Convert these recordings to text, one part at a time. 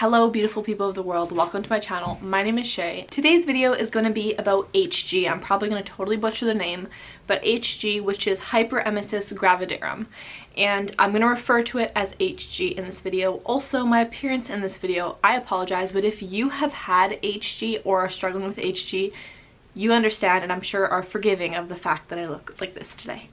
Hello beautiful people of the world, welcome to my channel. My name is Shay. Today's video is going to be about HG. I'm probably going to totally butcher the name, but HG, which is Hyperemesis Gravidarum, and I'm going to refer to it as HG in this video. Also, my appearance in this video, I apologize, but if you have had HG or are struggling with HG, you understand and I'm sure are forgiving of the fact that I look like this today.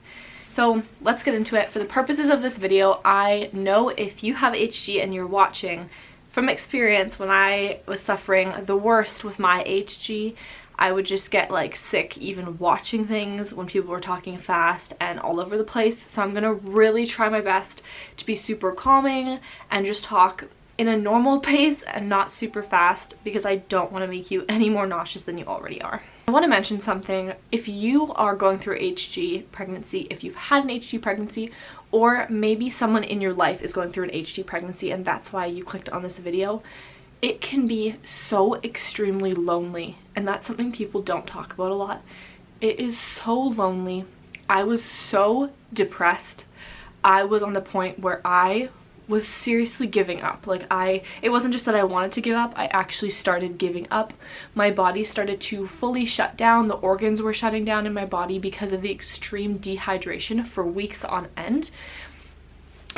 So let's get into it. For the purposes of this video, I know if you have HG and you're watching, from experience, when I was suffering the worst with my HG, I would just get like sick even watching things when people were talking fast and all over the place. So I'm gonna really try my best to be super calming and just talk in a normal pace and not super fast, because I don't want to make you any more nauseous than you already are. I want to mention something. If you are going through HG pregnancy, if you've had an HG pregnancy, or maybe someone in your life is going through an HG pregnancy and that's why you clicked on this video, it can be so extremely lonely, and that's something people don't talk about a lot. It is so lonely. I was so depressed. I was on the point where I was seriously giving up. It wasn't just that I wanted to give up, I actually started giving up. My body started to fully shut down. The organs were shutting down in my body because of the extreme dehydration for weeks on end.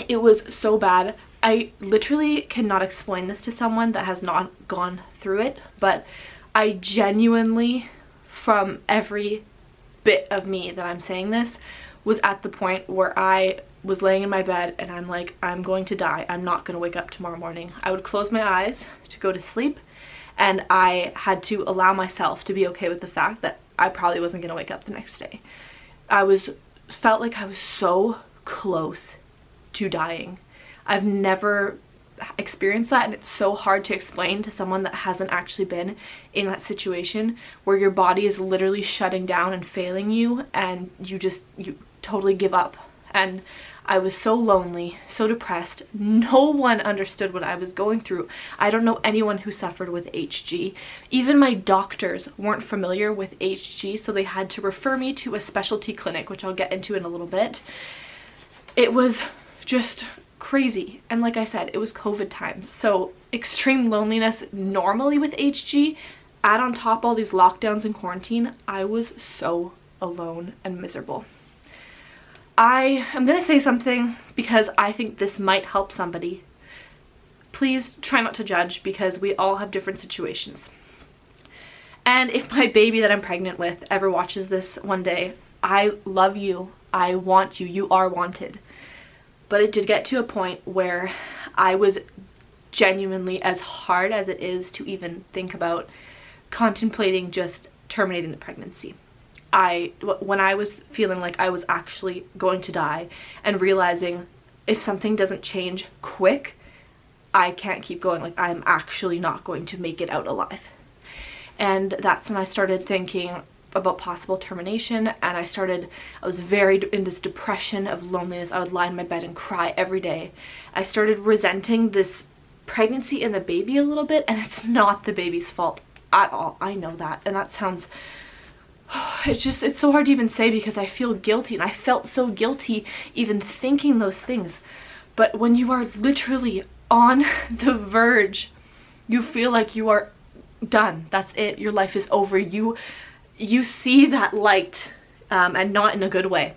It was so bad. I literally cannot explain this to someone that has not gone through it, but I genuinely, from every bit of me that I'm saying this, was at the point where I was laying in my bed and I'm like, I'm going to die. I'm not going to wake up tomorrow morning. I would close my eyes to go to sleep, and I had to allow myself to be okay with the fact that I probably wasn't going to wake up the next day. Felt like I was so close to dying. I've never experienced that, and it's so hard to explain to someone that hasn't actually been in that situation where your body is literally shutting down and failing you, and you totally give up. And I was so lonely, so depressed. No one understood what I was going through. I don't know anyone who suffered with HG. Even my doctors weren't familiar with HG, so they had to refer me to a specialty clinic, which I'll get into in a little bit. It was just crazy, and like I said, it was COVID times, so extreme loneliness normally with HG. Add on top all these lockdowns and quarantine, I was so alone and miserable. I am going to say something because I think this might help somebody. Please try not to judge, because we all have different situations. And if my baby that I'm pregnant with ever watches this one day, I love you, I want you, you are wanted. But it did get to a point where I was genuinely, as hard as it is to even think about, contemplating just terminating the pregnancy. When I was feeling like I was actually going to die and realizing if something doesn't change quick, I can't keep going, like I'm actually not going to make it out alive. And that's when I started thinking about possible termination, and I was very in this depression of loneliness. I would lie in my bed and cry every day. I started resenting this pregnancy and the baby a little bit, and it's not the baby's fault at all. I know that, and that sounds, it's so hard to even say because I feel guilty, and I felt so guilty even thinking those things. But when you are literally on the verge, you feel like you are done. That's it. Your life is over. You see that light, and not in a good way.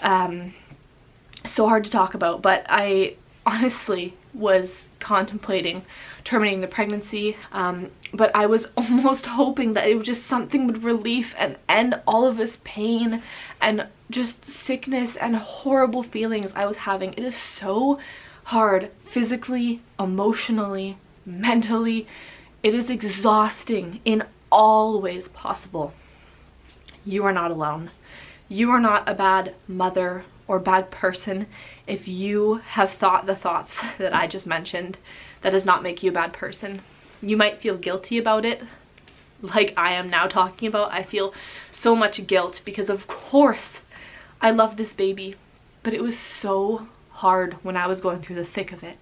So hard to talk about, but I honestly was contemplating terminating the pregnancy, but I was almost hoping that it was just something would relief and end all of this pain and just sickness and horrible feelings I was having. It is so hard physically, emotionally, mentally. It is exhausting in all ways possible. You are not alone. You are not a bad mother or bad person. If you have thought the thoughts that I just mentioned, that does not make you a bad person. You might feel guilty about it, like I am now talking about. I feel so much guilt because of course I love this baby, but it was so hard when I was going through the thick of it.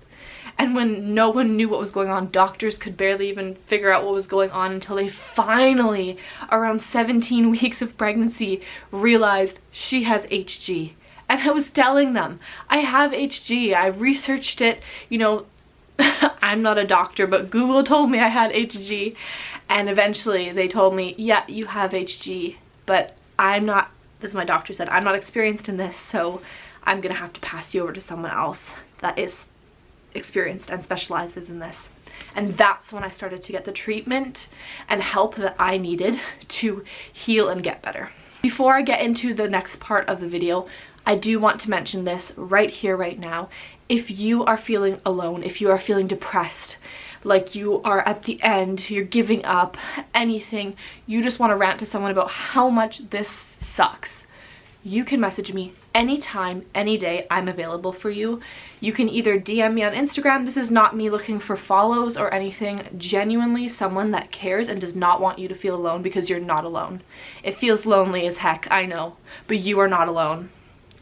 And when no one knew what was going on, doctors could barely even figure out what was going on until they finally, around 17 weeks of pregnancy, realized she has HG. And I was telling them, I have HG, I researched it, you know, I'm not a doctor, but Google told me I had HG, and eventually they told me, yeah, you have HG, but I'm not, this is my doctor said, I'm not experienced in this, so I'm gonna have to pass you over to someone else that is experienced and specializes in this. And that's when I started to get the treatment and help that I needed to heal and get better. Before I get into the next part of the video, I do want to mention this right here, right now. If you are feeling alone, if you are feeling depressed, like you are at the end, you're giving up, anything, you just want to rant to someone about how much this sucks, you can message me anytime, any day. I'm available for you. You can either DM me on Instagram. This is not me looking for follows or anything. Genuinely someone that cares and does not want you to feel alone, because you're not alone. It feels lonely as heck, I know, but you are not alone.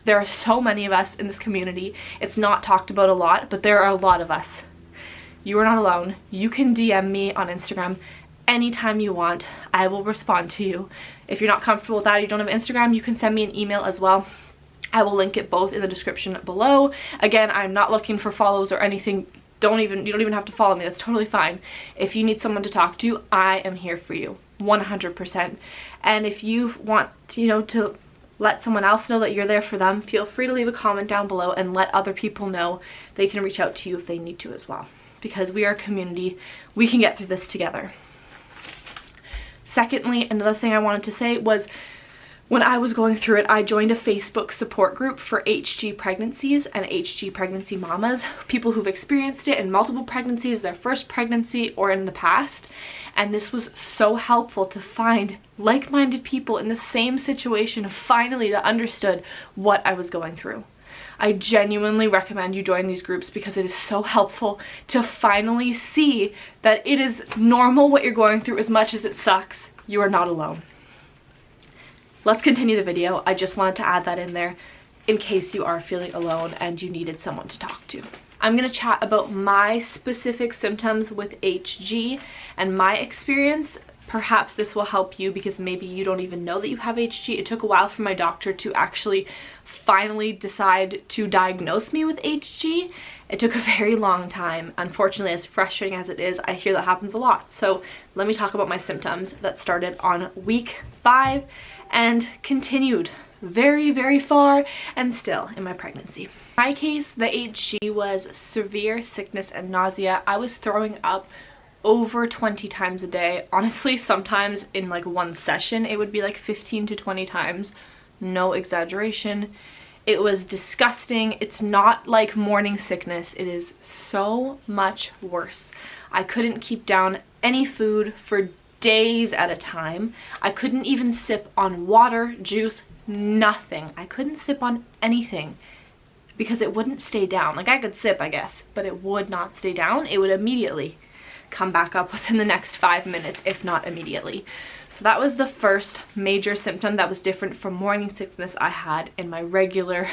There are so many of us in this community. It's not talked about a lot, but there are a lot of us. You are not alone. You can DM me on Instagram anytime you want. I will respond to you. If you're not comfortable with that, you don't have Instagram, you can send me an email as well. I will link it both in the description below. Again, I'm not looking for follows or anything. You don't even have to follow me. That's totally fine. If you need someone to talk to, I am here for you 100%. And if you want, to let someone else know that you're there for them, feel free to leave a comment down below and let other people know they can reach out to you if they need to as well. Because we are a community, we can get through this together. Secondly, another thing I wanted to say was, when I was going through it, I joined a Facebook support group for HG pregnancies and HG pregnancy mamas, people who've experienced it in multiple pregnancies, their first pregnancy, or in the past. And this was so helpful to find like-minded people in the same situation, finally, that understood what I was going through. I genuinely recommend you join these groups because it is so helpful to finally see that it is normal what you're going through. As much as it sucks, you are not alone. Let's continue the video. I just wanted to add that in there in case you are feeling alone and you needed someone to talk to. I'm going to chat about my specific symptoms with HG and my experience. Perhaps this will help you because maybe you don't even know that you have HG. It took a while for my doctor to actually finally decide to diagnose me with HG. It took a very long time. Unfortunately, as frustrating as it is, I hear that happens a lot. So let me talk about my symptoms that started on week 5 and continued very, very far and still in my pregnancy. In my case, the HG was severe sickness and nausea. I was throwing up over 20 times a day. Honestly, sometimes in like one session, it would be like 15 to 20 times. No exaggeration. It was disgusting. It's not like morning sickness. It is so much worse. I couldn't keep down any food for days at a time. I couldn't even sip on water, juice, nothing. I couldn't sip on anything because it wouldn't stay down. Like I could sip, I guess, but it would not stay down. It would immediately come back up within the next 5 minutes, if not immediately. So that was the first major symptom that was different from morning sickness I had in my regular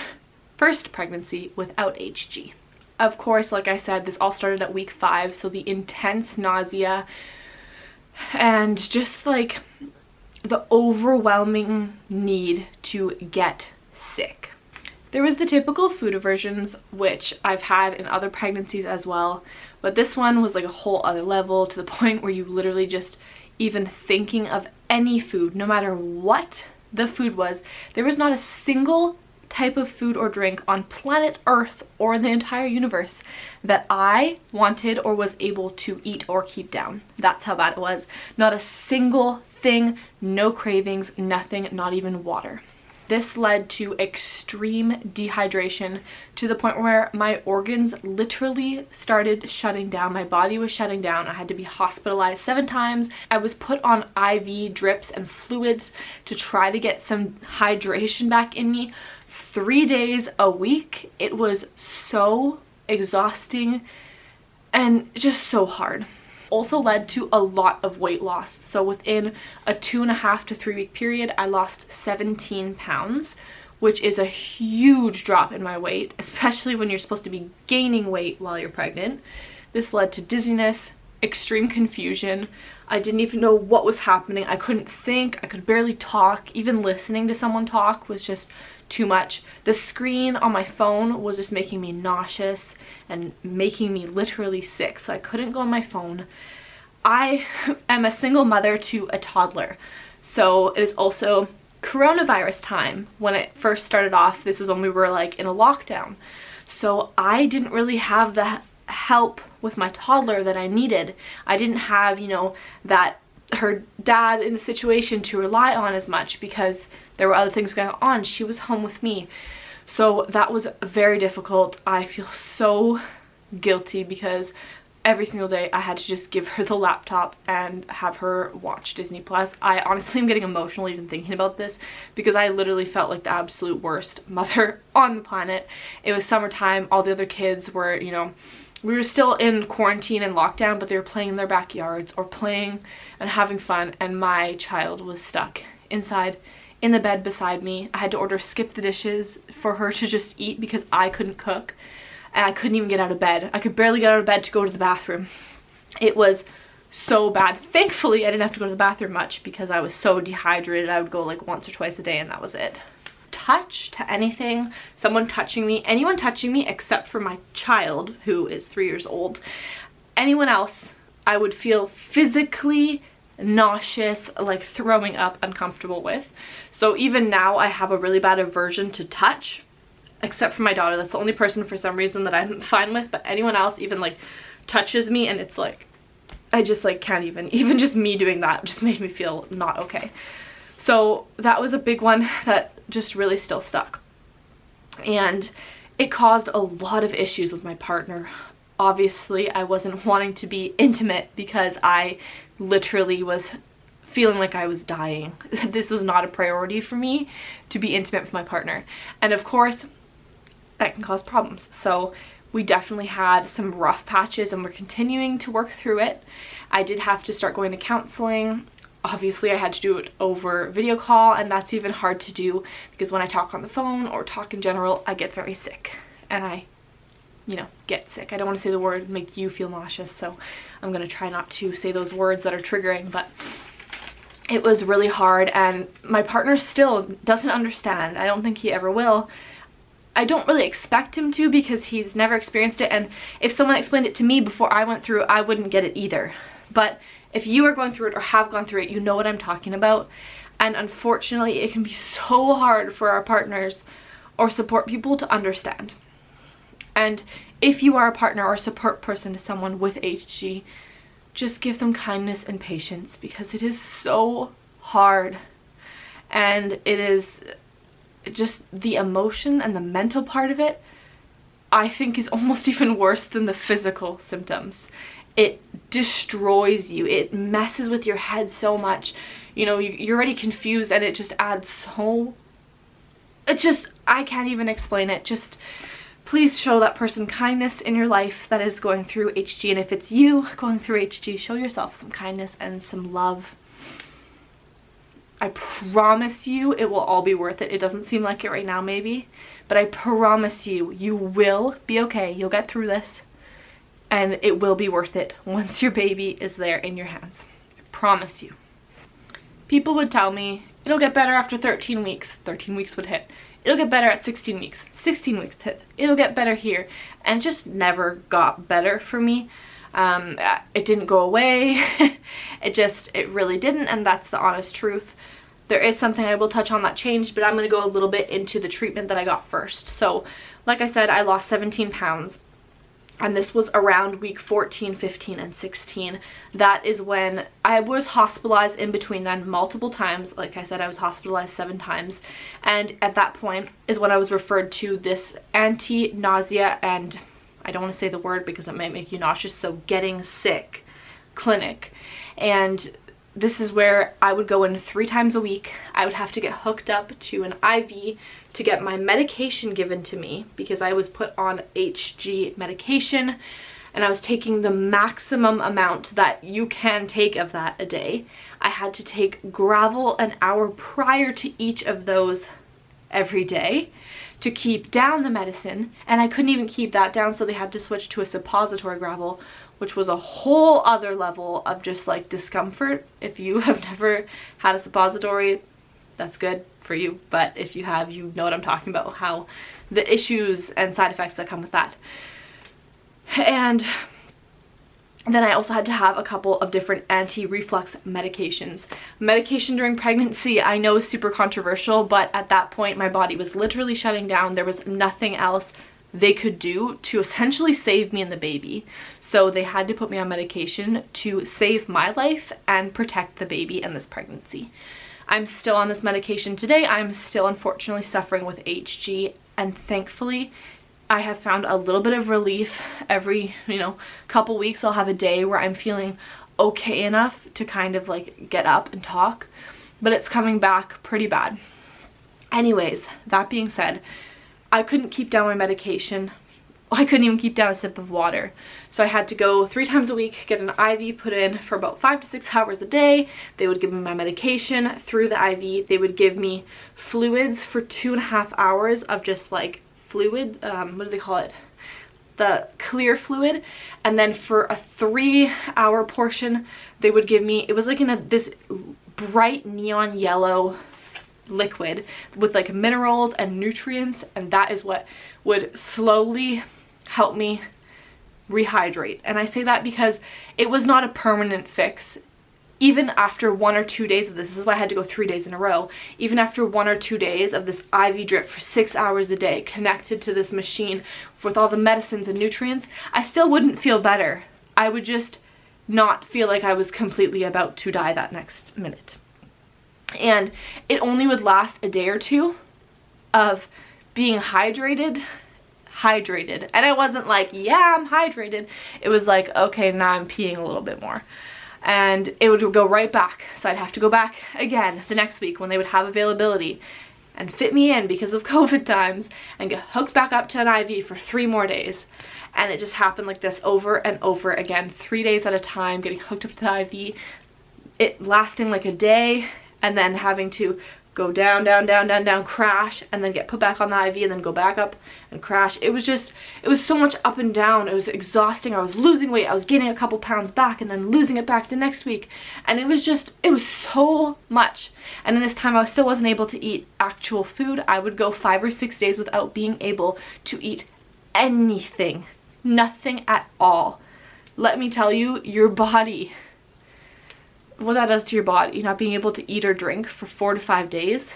first pregnancy without HG. Of course, like I said, this all started at week 5, so the intense nausea and just like the overwhelming need to get sick. There was the typical food aversions, which I've had in other pregnancies as well, but this one was like a whole other level, to the point where you literally just, even thinking of any food, no matter what the food was, there was not a single type of food or drink on planet Earth or the entire universe that I wanted or was able to eat or keep down. That's how bad it was. Not a single thing, no cravings, nothing, not even water. This led to extreme dehydration, to the point where my organs literally started shutting down. My body was shutting down. I had to be hospitalized 7 times. I was put on IV drips and fluids to try to get some hydration back in me 3 days a week. It was so exhausting and just so hard. Also led to a lot of weight loss. So within a 2.5 to 3 week period, I lost 17 pounds, which is a huge drop in my weight, especially when you're supposed to be gaining weight while you're pregnant. This led to dizziness, extreme confusion. I didn't even know what was happening. I couldn't think. I could barely talk. Even listening to someone talk was just too much. The screen on my phone was just making me nauseous and making me literally sick, so I couldn't go on my phone. I am a single mother to a toddler, so it is also coronavirus time. When it first started off, this is when we were like in a lockdown, so I didn't really have the help with my toddler that I needed. I didn't have, you know, that her dad in the situation to rely on as much because there were other things going on. She was home with me, so that was very difficult. I feel so guilty because every single day I had to just give her the laptop and have her watch Disney Plus. I honestly am getting emotional even thinking about this because I literally felt like the absolute worst mother on the planet. It was summertime, all the other kids were, you know, we were still in quarantine and lockdown, but they were playing in their backyards or playing and having fun, and my child was stuck inside in the bed beside me. I had to order skip the dishes for her to just eat because I couldn't cook. And I couldn't even get out of bed. I could barely get out of bed to go to the bathroom. It was so bad. Thankfully, I didn't have to go to the bathroom much because I was so dehydrated. I would go like once or twice a day and that was it. Touch to anything, someone touching me, anyone touching me except for my child who is 3 years old. Anyone else, I would feel physically nauseous, like throwing up, uncomfortable with. So even now I have a really bad aversion to touch. Except for my daughter. That's the only person for some reason that I'm fine with, but anyone else even like touches me and it's like I just like can't even just me doing that just made me feel not okay. So that was a big one that just really still stuck, and it caused a lot of issues with my partner. Obviously I wasn't wanting to be intimate because I literally was feeling like I was dying. This was not a priority for me to be intimate with my partner, and of course that can cause problems. So we definitely had some rough patches and we're continuing to work through it. I did have to start going to counseling. Obviously I had to do it over video call, and that's even hard to do because when I talk on the phone or talk in general, I get very sick and I, you know, get sick. I don't want to say the word make you feel nauseous, so I'm gonna try not to say those words that are triggering, but it was really hard and my partner still doesn't understand. I don't think he ever will. I don't really expect him to because he's never experienced it, and if someone explained it to me before I went through it, I wouldn't get it either. But if you are going through it or have gone through it, you know what I'm talking about. And unfortunately, it can be so hard for our partners or support people to understand. And if you are a partner or support person to someone with HG, just give them kindness and patience because it is so hard, and it is just the emotion and the mental part of it, I think, is almost even worse than the physical symptoms. It destroys you. It messes with your head so much. You know, you're already confused and it just adds so... I can't even explain it. Just please show that person kindness in your life that is going through HG, and if it's you going through HG, show yourself some kindness and some love. I promise you it will all be worth it. It doesn't seem like it right now maybe, but I promise you, you will be okay. You'll get through this and it will be worth it once your baby is there in your hands. I promise you. People would tell me it'll get better after 13 weeks. 13 weeks would hit. It'll get better at 16 weeks. 16 weeks hit. It'll get better here. And it just never got better for me. It didn't go away. it really didn't, and that's the honest truth. There is something I will touch on that changed, but I'm going to go a little bit into the treatment that I got first. So like I said, I lost 17 pounds, and this was around week 14, 15, and 16. That is when I was hospitalized in between then multiple times. Like I said, I was hospitalized 7 times, and at that point is when I was referred to this anti-nausea and, I don't want to say the word because it might make you nauseous, so getting sick clinic. And this is where I would go in 3 times a week. I would have to get hooked up to an IV to get my medication given to me because I was put on HG medication, and I was taking the maximum amount that you can take of that a day. I had to take Gravel an hour prior to each of those every day to keep down the medicine, and I couldn't even keep that down, so they had to switch to a suppository Gravel, which was a whole other level of just like discomfort. If you have never had a suppository, that's good for you. But if you have, you know what I'm talking about, how the issues and side effects that come with that. And then I also had to have a couple of different anti-reflux medications. Medication during pregnancy, I know, is super controversial, but at that point my body was literally shutting down. There was nothing else they could do to essentially save me and the baby. So they had to put me on medication to save my life and protect the baby and this pregnancy. I'm still on this medication today. I'm still unfortunately suffering with HG, and thankfully I have found a little bit of relief. Every, couple weeks I'll have a day where I'm feeling okay enough to kind of like get up and talk, but it's coming back pretty bad. Anyways, that being said, I couldn't keep down my medication. I couldn't even keep down a sip of water. So I had to go 3 times a week, get an IV put in for about 5 to 6 hours a day. They would give me my medication through the IV. They would give me fluids for 2.5 hours of just like fluid, what do they call it? The clear fluid. And then for a 3-hour portion, they would give me, it was like in this bright neon yellow liquid with like minerals and nutrients, and that is what would slowly help me rehydrate. And I say that because it was not a permanent fix. Even after 1 or 2 days of this is why I had to go 3 days in a row, even after 1 or 2 days of this IV drip for 6 hours a day connected to this machine with all the medicines and nutrients, I still wouldn't feel better. I would just not feel like I was completely about to die that next minute. And it only would last a day or two of being hydrated. And I wasn't like, yeah, I'm hydrated. It was like, okay, now I'm peeing a little bit more. And it would go right back. So I'd have to go back again the next week when they would have availability and fit me in because of COVID times and get hooked back up to an IV for 3 more days. And it just happened like this over and over again, 3 days at a time, getting hooked up to the IV, it lasting like a day, and then having to go down, crash, and then get put back on the IV, and then go back up and crash. It was so much up and down. It was exhausting. I was losing weight. I was gaining a couple pounds back and then losing it back the next week. And it was so much. And in this time, I still wasn't able to eat actual food. I would go 5 or 6 days without being able to eat anything. Nothing at all. Let me tell you, your body, what that does to your body, not being able to eat or drink for 4 to 5 days,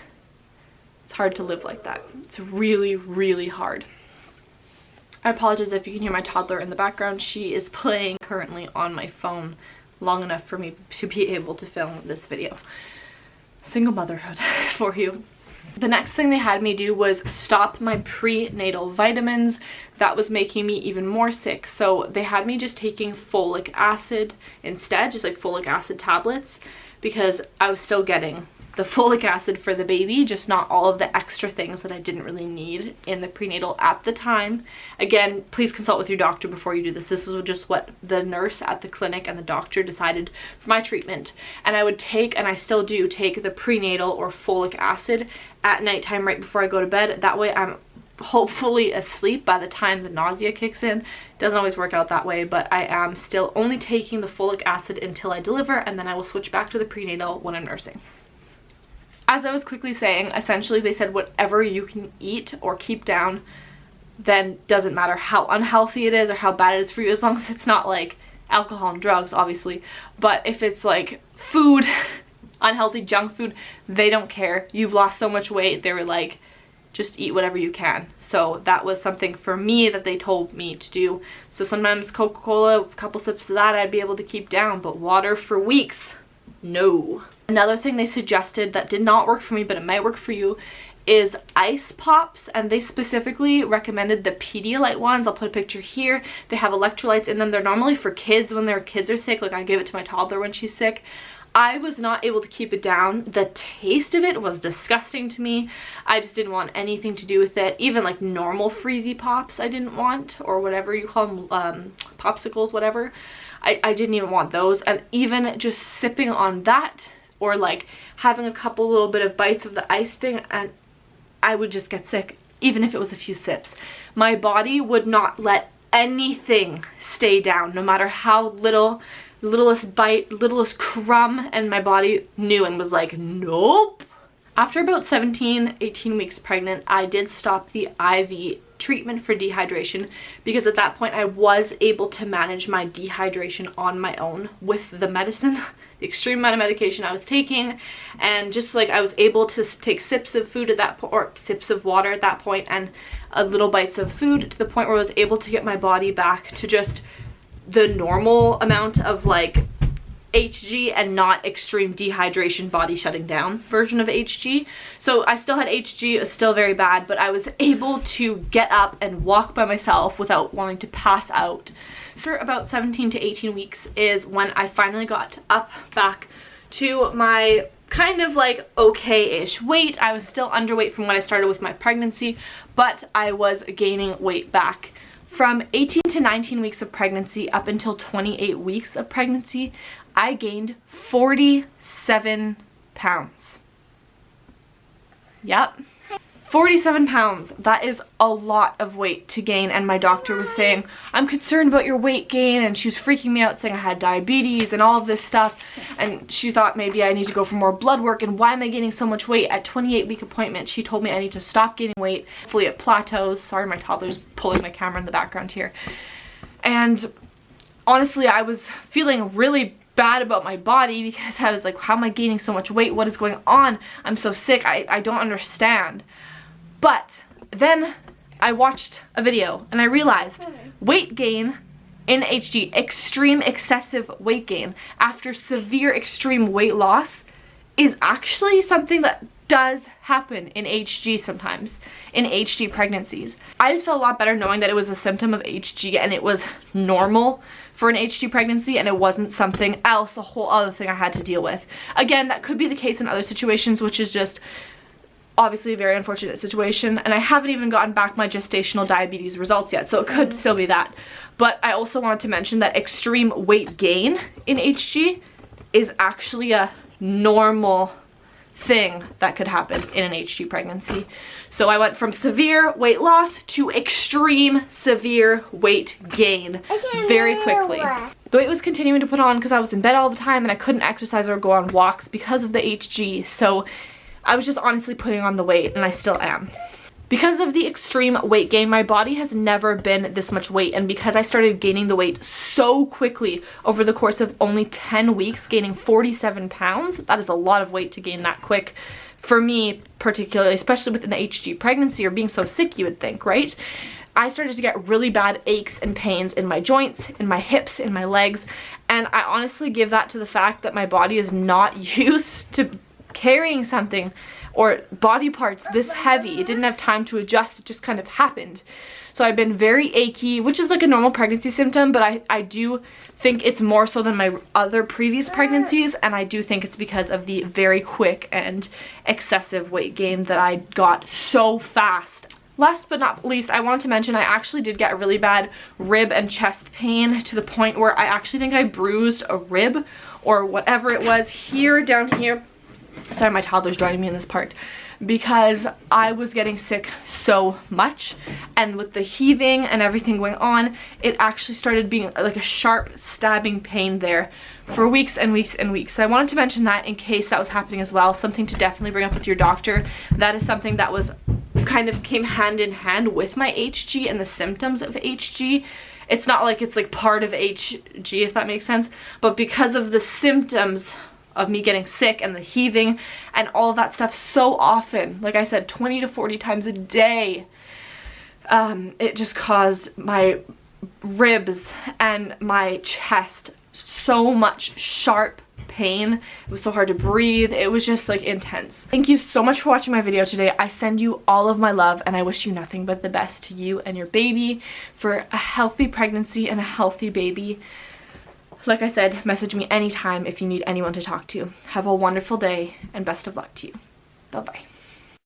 it's hard to live like that. It's really, really hard. I apologize if you can hear my toddler in the background. She is playing currently on my phone long enough for me to be able to film this video. Single motherhood for you. The next thing they had me do was stop my prenatal vitamins. That was making me even more sick. So they had me just taking folic acid instead, just like folic acid tablets, because I was still getting the folic acid for the baby, just not all of the extra things that I didn't really need in the prenatal at the time. Again, please consult with your doctor before you do this. This is just what the nurse at the clinic and the doctor decided for my treatment. And I would take, and I still do take, the prenatal or folic acid at nighttime right before I go to bed. That way I'm hopefully asleep by the time the nausea kicks in. Doesn't always work out that way, but I am still only taking the folic acid until I deliver, and then I will switch back to the prenatal when I'm nursing. As I was quickly saying, essentially they said whatever you can eat or keep down, then doesn't matter how unhealthy it is or how bad it is for you, as long as it's not like alcohol and drugs, obviously. But if it's like food, unhealthy junk food, they don't care. You've lost so much weight, they were like, just eat whatever you can. So that was something for me that they told me to do. So sometimes Coca-Cola, a couple sips of that I'd be able to keep down, but water for weeks, no. Another thing they suggested that did not work for me, but it might work for you, is ice pops, and they specifically recommended the Pedialyte ones. I'll put a picture here. They have electrolytes in them. They're normally for kids when their kids are sick. Like I give it to my toddler when she's sick. I was not able to keep it down. The taste of it was disgusting to me. I just didn't want anything to do with it. Even like normal Freezy Pops I didn't want, or whatever you call them, popsicles, whatever. I didn't even want those. And even just sipping on that, or like having a couple little bit of bites of the ice thing, and I would just get sick, even if it was a few sips. My body would not let anything stay down, no matter how littlest bite, littlest crumb, and my body knew and was like, nope, After about 17, 18 weeks pregnant, I did stop the IV treatment for dehydration because at that point I was able to manage my dehydration on my own with the medicine, the extreme amount of medication I was taking, and just like I was able to take sips of food at that point, or sips of water at that point, and little bites of food, to the point where I was able to get my body back to just the normal amount of like HG and not extreme dehydration, body shutting down version of HG. So I still had HG, it was still very bad, but I was able to get up and walk by myself without wanting to pass out. So about 17 to 18 weeks is when I finally got up back to my kind of like okay-ish weight. I was still underweight from when I started with my pregnancy, but I was gaining weight back. From 18 to 19 weeks of pregnancy up until 28 weeks of pregnancy, I gained 47 pounds. Yep. 47 pounds. That is a lot of weight to gain, and my doctor was saying, I'm concerned about your weight gain, and she was freaking me out saying I had diabetes and all of this stuff, and she thought maybe I need to go for more blood work, and why am I gaining so much weight? At 28-week appointment, she told me I need to stop gaining weight. Hopefully it plateaus. Sorry, my toddler's pulling my camera in the background here. And honestly, I was feeling really bad about my body because I was like, how am I gaining so much weight? What is going on? I'm so sick. I don't understand. But then I watched a video and I realized weight gain in HG, extreme excessive weight gain after severe extreme weight loss, is actually something that does happen in HG sometimes, in HG pregnancies. I just felt a lot better knowing that it was a symptom of HG and it was normal for an HG pregnancy and it wasn't something else, a whole other thing I had to deal with. Again, that could be the case in other situations, which is just obviously a very unfortunate situation, and I haven't even gotten back my gestational diabetes results yet, so it could still be that. But I also wanted to mention that extreme weight gain in HG is actually a normal thing that could happen in an HG pregnancy. So I went from severe weight loss to extreme severe weight gain very quickly. The weight was continuing to put on because I was in bed all the time and I couldn't exercise or go on walks because of the HG, so I was just honestly putting on the weight, and I still am. Because of the extreme weight gain, my body has never been this much weight, and because I started gaining the weight so quickly over the course of only 10 weeks, gaining 47 pounds, that is a lot of weight to gain that quick. For me, particularly, especially with an HG pregnancy or being so sick, you would think, right? I started to get really bad aches and pains in my joints, in my hips, in my legs, and I honestly give that to the fact that my body is not used to carrying something or body parts this heavy. It didn't have time to adjust, it just kind of happened. So I've been very achy, which is like a normal pregnancy symptom, but I do think it's more so than my other previous pregnancies, and I do think it's because of the very quick and excessive weight gain that I got so fast. Last but not least, I wanted to mention I actually did get a really bad rib and chest pain to the point where I actually think I bruised a rib or whatever it was here, down here. Sorry, my toddler's joining me in this part, because I was getting sick so much, and with the heaving and everything going on, it actually started being like a sharp stabbing pain there for weeks and weeks and weeks. So I wanted to mention that in case that was happening as well, something to definitely bring up with your doctor. That is something that was kind of came hand in hand with my HG and the symptoms of HG. It's not like it's like part of HG, if that makes sense, but because of the symptoms of me getting sick and the heaving and all of that stuff so often, like I said, 20 to 40 times a day, it just caused my ribs and my chest so much sharp pain. It was so hard to breathe. It was just like intense. Thank you so much for watching my video today. I send you all of my love, and I wish you nothing but the best to you and your baby for a healthy pregnancy and a healthy baby. Like I said, message me anytime if you need anyone to talk to. Have a wonderful day and best of luck to you. Bye-bye.